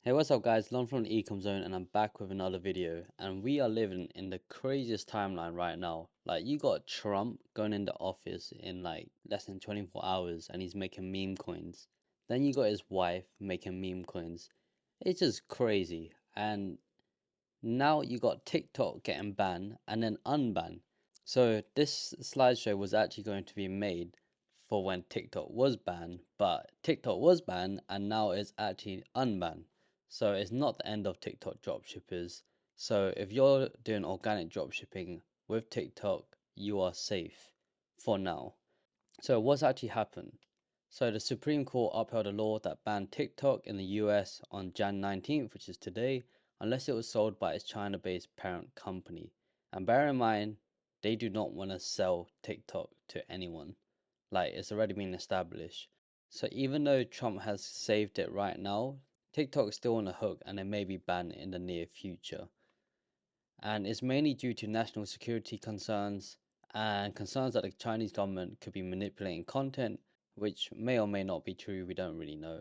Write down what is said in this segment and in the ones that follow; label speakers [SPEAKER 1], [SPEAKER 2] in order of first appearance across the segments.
[SPEAKER 1] Hey, what's up guys? Lon from the ECOM zone and I'm back with another video, and we are living in the craziest timeline right now. Like, you got Trump going into office in like less than 24 hours and he's making meme coins. Then you got his wife making meme coins. It's just crazy. And now you got TikTok getting banned and then unbanned. So this slideshow was actually going to be made for when TikTok was banned, but TikTok was banned and now it's actually unbanned. So it's not the end of TikTok dropshippers. So if you're doing organic dropshipping with TikTok, you are safe for now. So what's actually happened? So the Supreme Court upheld a law that banned TikTok in the US on Jan 19th, which is today, unless it was sold by its China-based parent company. And bear in mind, they do not want to sell TikTok to anyone. Like, it's already been established. So even though Trump has saved it right now, TikTok's still on the hook and it may be banned in the near future. And it's mainly due to national security concerns and concerns that the Chinese government could be manipulating content, which may or may not be true, we don't really know.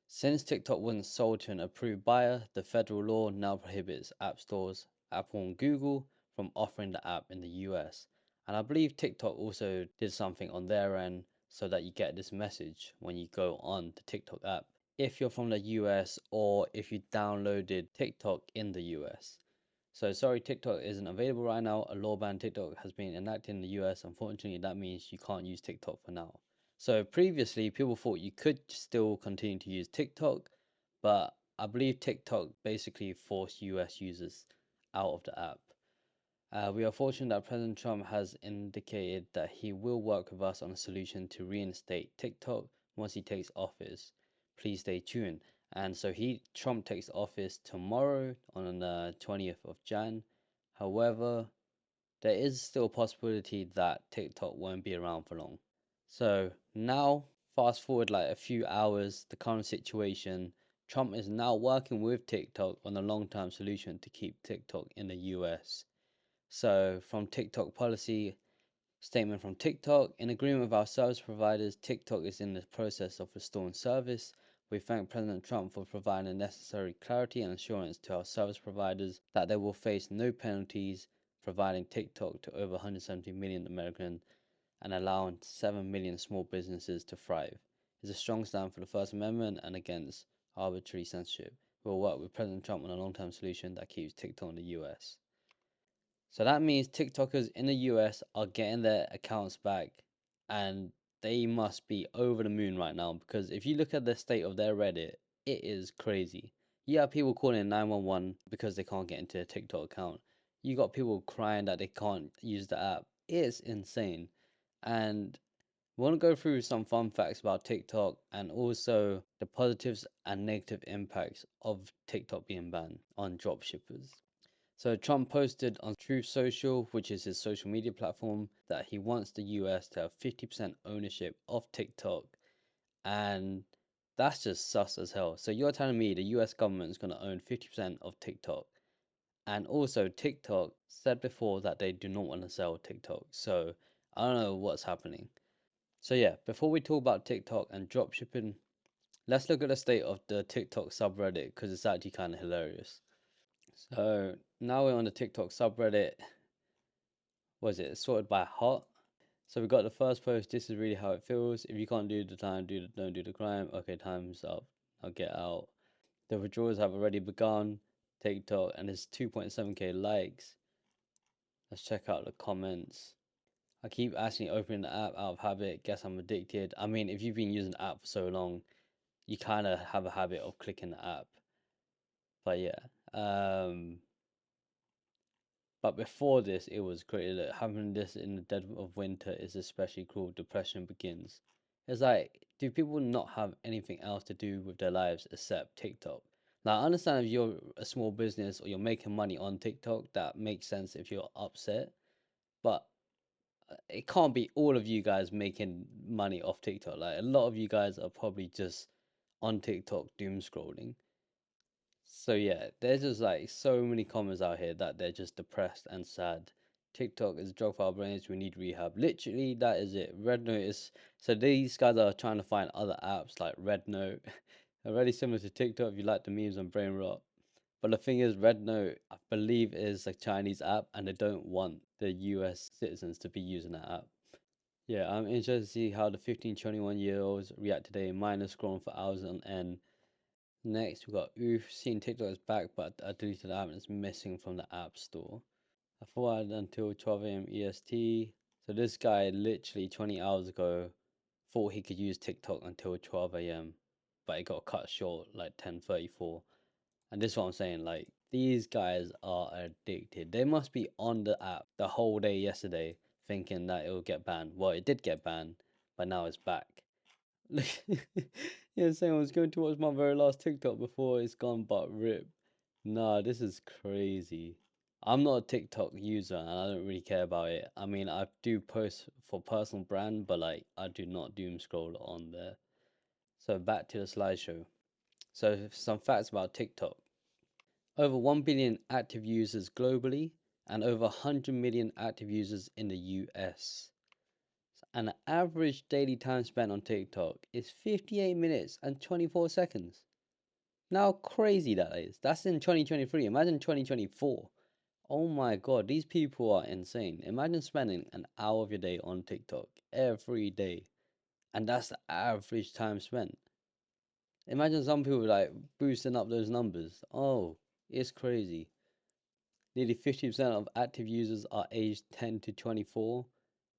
[SPEAKER 1] Since TikTok wasn't sold to an approved buyer, the federal law now prohibits app stores, Apple and Google, from offering the app in the US. And I believe TikTok also did something on their end so that you get this message when you go on the TikTok app, if you're from the US or if you downloaded TikTok in the US. So sorry, TikTok isn't available right now. A law ban TikTok has been enacted in the US. Unfortunately, that means you can't use TikTok for now. So previously, people thought you could still continue to use TikTok, but I believe TikTok basically forced US users out of the app. We are fortunate that President Trump has indicated that he will work with us on a solution to reinstate TikTok once he takes office. Please stay tuned. And so Trump takes office tomorrow on the 20th of Jan. However, there is still a possibility that TikTok won't be around for long. So now, fast forward like a few hours, the current situation, Trump is now working with TikTok on a long-term solution to keep TikTok in the US. So from TikTok policy, statement from TikTok, in agreement with our service providers, TikTok is in the process of restoring service. We thank President Trump for providing the necessary clarity and assurance to our service providers that they will face no penalties, providing TikTok to over 170 million Americans and allowing 7 million small businesses to thrive. It's a strong stand for the First Amendment and against arbitrary censorship. We'll work with President Trump on a long-term solution that keeps TikTok in the US. So that means TikTokers in the US are getting their accounts back, and they must be over the moon right now, because if you look at the state of their Reddit, it is crazy. You have people calling 911 because they can't get into their TikTok account. You got people crying that they can't use the app. It's insane. And we want to go through some fun facts about TikTok and also the positives and negative impacts of TikTok being banned on dropshippers. So Trump posted on Truth Social, which is his social media platform, that he wants the US to have 50% ownership of TikTok. And that's just sus as hell. So you're telling me the US government is going to own 50% of TikTok. And also TikTok said before that they do not want to sell TikTok. So I don't know what's happening. So yeah, before we talk about TikTok and dropshipping, let's look at the state of the TikTok subreddit because it's actually kind of hilarious. So now we're on the TikTok subreddit. Was it sorted by hot? So we got the first post. This is really how it feels. If you can't do the time, don't do the crime. Okay, time's up. I'll get out. The withdrawals have already begun. TikTok, and it's 2.7k likes. Let's check out the comments. I keep asking opening the app out of habit. Guess I'm addicted. I mean, if you've been using the app for so long, you kind of have a habit of clicking the app. But yeah. But before this, it was great. Like, having this in the dead of winter is especially cruel. Depression begins. It's like, do people not have anything else to do with their lives except TikTok? Now, I understand if you're a small business or you're making money on TikTok, that makes sense if you're upset. But it can't be all of you guys making money off TikTok. Like, a lot of you guys are probably just on TikTok doom scrolling. So yeah, there's just like so many comments out here that they're just depressed and sad. TikTok is a drug for our brains. We need rehab. Literally, that is it. Red Note is so these guys are trying to find other apps like Red Note. Already similar to TikTok if you like the memes on brain rot. But the thing is, Red Note, I believe, is a Chinese app, and they don't want the US citizens to be using that app. Yeah, I'm interested to see how the 15, 21-year-olds react today. Mine is scrolling for hours on end. Next, we got Oof, seeing TikTok is back, but I deleted the app and it's missing from the App Store. I thought I had until 12 a.m. EST. So this guy literally 20 hours ago thought he could use TikTok until 12 a.m. But it got cut short like 10:34. And this is what I'm saying, like these guys are addicted. They must be on the app the whole day yesterday thinking that it will get banned. Well, it did get banned, but now it's back. Look, yeah, saying I was going to watch my very last TikTok before it's gone, but rip. Nah, this is crazy. I'm not a TikTok user and I don't really care about it. I mean, I do post for personal brand, but like I do not doom scroll on there. So back to the slideshow. So some facts about TikTok. Over 1 billion active users globally and over 100 million active users in the US. And the average daily time spent on TikTok is 58 minutes and 24 seconds. Now, crazy that is. That's in 2023. Imagine 2024. Oh my god, these people are insane. Imagine spending an hour of your day on TikTok every day. And that's the average time spent. Imagine some people like boosting up those numbers. Oh, it's crazy. Nearly 50% of active users are aged 10 to 24.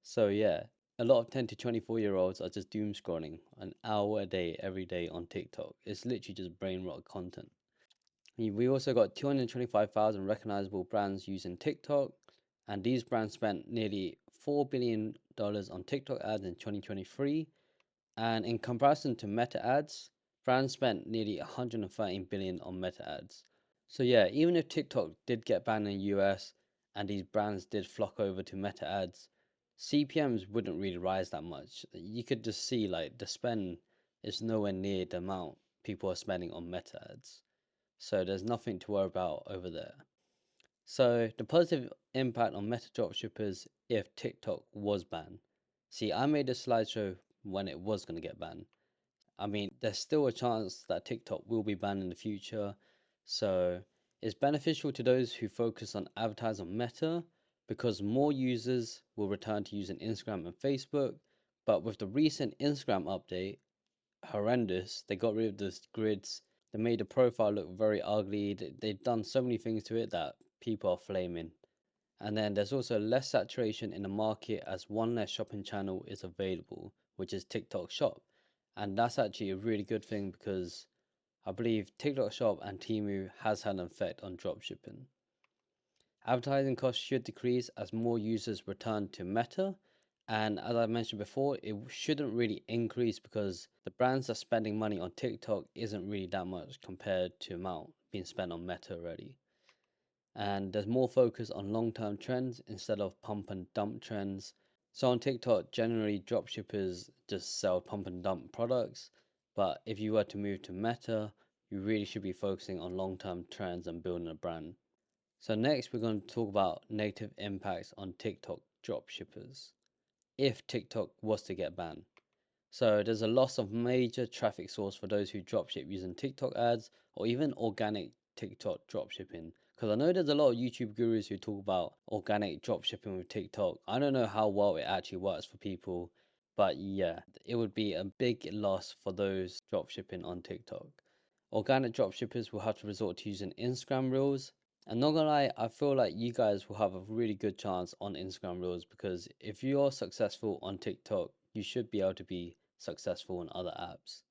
[SPEAKER 1] So, yeah, a lot of 10 to 24-year-olds are just doom scrolling an hour a day, every day on TikTok. It's literally just brain rot content. We also got 225,000 recognizable brands using TikTok, and these brands spent nearly $4 billion on TikTok ads in 2023. And in comparison to Meta ads, brands spent nearly 113 billion on Meta ads. So yeah, even if TikTok did get banned in the US and these brands did flock over to Meta ads, CPMs wouldn't really rise that much. You could just see like the spend is nowhere near the amount people are spending on Meta ads. So there's nothing to worry about over there. So the positive impact on Meta dropshippers if TikTok was banned. See, I made a slideshow when it was going to get banned. I mean, there's still a chance that TikTok will be banned in the future. So it's beneficial to those who focus on advertising on Meta because more users will return to using Instagram and Facebook. But with the recent Instagram update, horrendous, they got rid of the grids. They made the profile look very ugly. They've done so many things to it that people are flaming. And then there's also less saturation in the market as one less shopping channel is available, which is TikTok Shop. And that's actually a really good thing because I believe TikTok Shop and Temu has had an effect on dropshipping. Advertising costs should decrease as more users return to Meta. And as I mentioned before, it shouldn't really increase because the brands are spending money on TikTok isn't really that much compared to amount being spent on Meta already. And there's more focus on long-term trends instead of pump and dump trends. So on TikTok, generally dropshippers just sell pump and dump products, but if you were to move to Meta, you really should be focusing on long-term trends and building a brand. So next, we're going to talk about negative impacts on TikTok dropshippers if TikTok was to get banned. So there's a loss of major traffic source for those who dropship using TikTok ads or even organic TikTok dropshipping. Because I know there's a lot of YouTube gurus who talk about organic dropshipping with TikTok. I don't know how well it actually works for people, but yeah, it would be a big loss for those dropshipping on TikTok. Organic dropshippers will have to resort to using Instagram Reels. And not gonna lie, I feel like you guys will have a really good chance on Instagram Reels because if you're successful on TikTok, you should be able to be successful on other apps.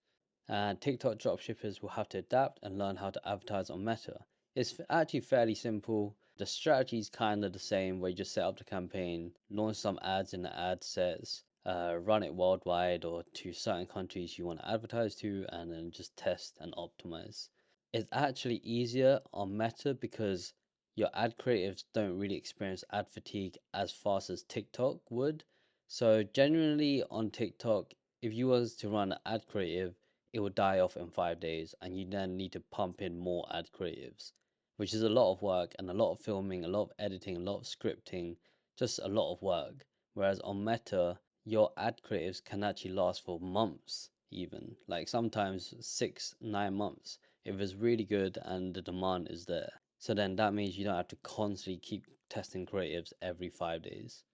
[SPEAKER 1] And TikTok dropshippers will have to adapt and learn how to advertise on Meta. It's actually fairly simple. The strategy is kind of the same where you just set up the campaign, launch some ads in the ad sets, run it worldwide or to certain countries you want to advertise to, and then just test and optimize. It's actually easier on Meta because your ad creatives don't really experience ad fatigue as fast as TikTok would. So generally on TikTok, if you was to run an ad creative, it would die off in 5 days and you then need to pump in more ad creatives, which is a lot of work and a lot of filming, a lot of editing, a lot of scripting, just a lot of work. Whereas on Meta, your ad creatives can actually last for months even, like sometimes 6, 9 months, if it's really good and the demand is there. So then that means you don't have to constantly keep testing creatives every 5 days.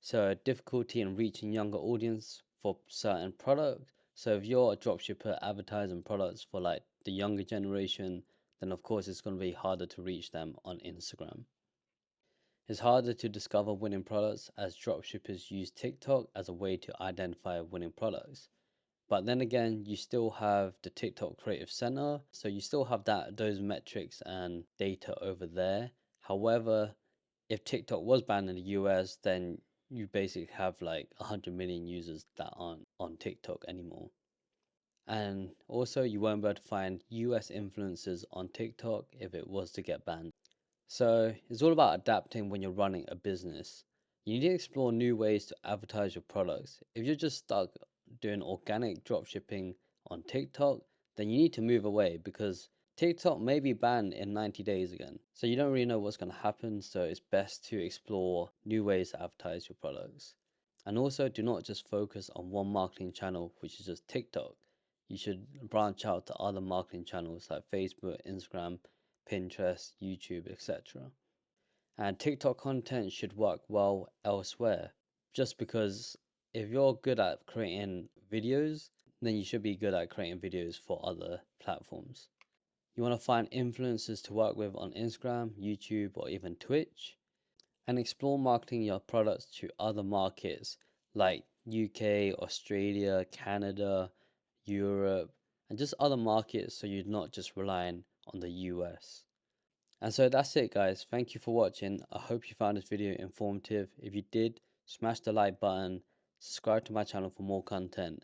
[SPEAKER 1] So difficulty in reaching younger audience for certain products. So if you're a dropshipper advertising products for like the younger generation, then of course it's going to be harder to reach them on Instagram. It's harder to discover winning products as dropshippers use TikTok as a way to identify winning products. But then again, you still have the TikTok Creative Center, so you still have those metrics and data over there. However, if TikTok was banned in the US, then you basically have like 100 million users that aren't on TikTok anymore. And also, you won't be able to find US influencers on TikTok if it was to get banned. So it's all about adapting when you're running a business. You need to explore new ways to advertise your products. If you're just stuck doing organic dropshipping on TikTok, then you need to move away because TikTok may be banned in 90 days again. So you don't really know what's going to happen. So it's best to explore new ways to advertise your products. And also, do not just focus on one marketing channel, which is just TikTok. You should branch out to other marketing channels like Facebook, Instagram, Pinterest, YouTube, etc. And TikTok content should work well elsewhere, just because if you're good at creating videos, then you should be good at creating videos for other platforms. You want to find influencers to work with on Instagram, YouTube, or even Twitch, and explore marketing your products to other markets like UK, Australia, Canada, Europe, and just other markets so you're not just relying on the US. And so that's it, guys. Thank you for watching. I hope you found this video informative. If you did, smash the like button, subscribe to my channel for more content,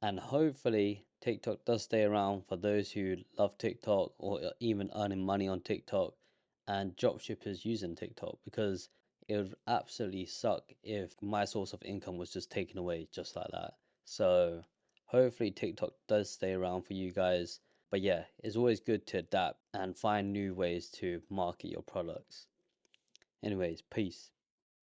[SPEAKER 1] and hopefully TikTok does stay around for those who love TikTok or even earning money on TikTok and dropshippers using TikTok, because it would absolutely suck if my source of income was just taken away just like that. So hopefully TikTok does stay around for you guys. But yeah, it's always good to adapt and find new ways to market your products. Anyways, peace.